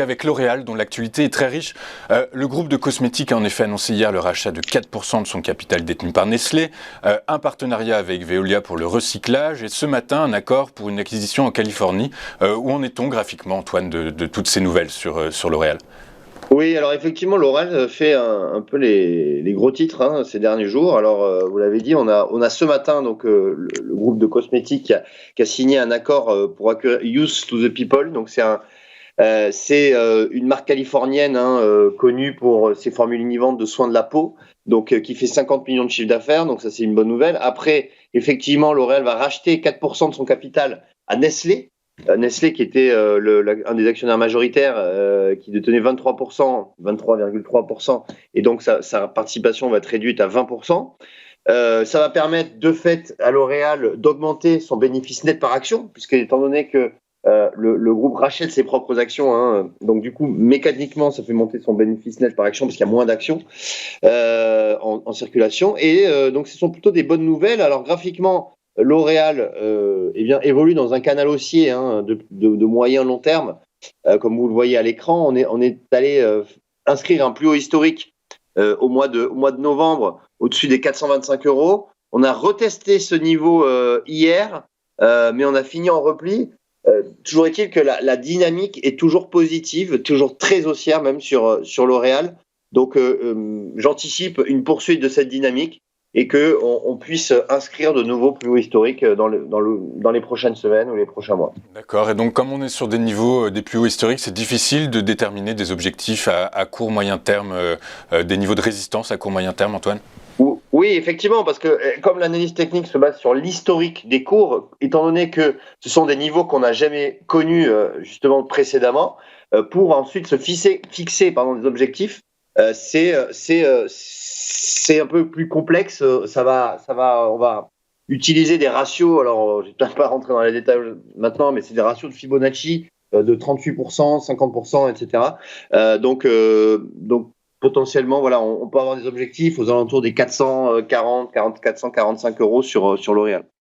avec L'Oréal, dont l'actualité est très riche. Le groupe de cosmétiques a en effet annoncé hier le rachat de 4% de son capital détenu par Nestlé, un partenariat avec Veolia pour le recyclage et ce matin un accord pour une acquisition en Californie. Où en est-on graphiquement, Antoine, de toutes ces nouvelles sur L'Oréal ? Oui, alors effectivement, L'Oréal fait un peu les gros titres ces derniers jours. Alors, vous l'avez dit, on a ce matin donc le groupe de cosmétiques qui a signé un accord pour accueillir Youth to the People. Donc c'est une marque californienne connue pour ses formules innovantes de soins de la peau, donc qui fait 50 millions de chiffre d'affaires. Donc ça, c'est une bonne nouvelle. Après, effectivement, L'Oréal va racheter 4% de son capital à Nestlé. Nestlé, qui était un des actionnaires majoritaires, qui détenait 23,3%, et donc sa participation va être réduite à 20%. Ça va permettre de fait à L'Oréal d'augmenter son bénéfice net par action, puisque étant donné que le groupe rachète ses propres actions, donc du coup mécaniquement ça fait monter son bénéfice net par action parce qu'il y a moins d'actions en circulation, et donc ce sont plutôt des bonnes nouvelles. Alors graphiquement, L'Oréal évolue dans un canal haussier de moyen long terme. Comme vous le voyez à l'écran, on est allé inscrire un plus haut historique au mois de novembre au-dessus des 425 €. On a retesté ce niveau hier, mais on a fini en repli. Toujours est-il que la dynamique est toujours positive, toujours très haussière même sur L'Oréal. Donc j'anticipe une poursuite de cette dynamique et qu'on puisse inscrire de nouveaux plus hauts historiques dans les prochaines semaines ou les prochains mois. D'accord, et donc comme on est sur des niveaux des plus hauts historiques, c'est difficile de déterminer des objectifs à court moyen terme, des niveaux de résistance à court moyen terme, Antoine ? Oui, effectivement, parce que comme l'analyse technique se base sur l'historique des cours, étant donné que ce sont des niveaux qu'on n'a jamais connus justement précédemment, pour ensuite se fixer des objectifs, c'est un peu plus complexe. On va utiliser des ratios. Alors, je ne vais peut-être pas rentrer dans les détails maintenant, mais c'est des ratios de Fibonacci de 38%, 50%, etc. Donc potentiellement, voilà, on peut avoir des objectifs aux alentours des 445 € sur L'Oréal.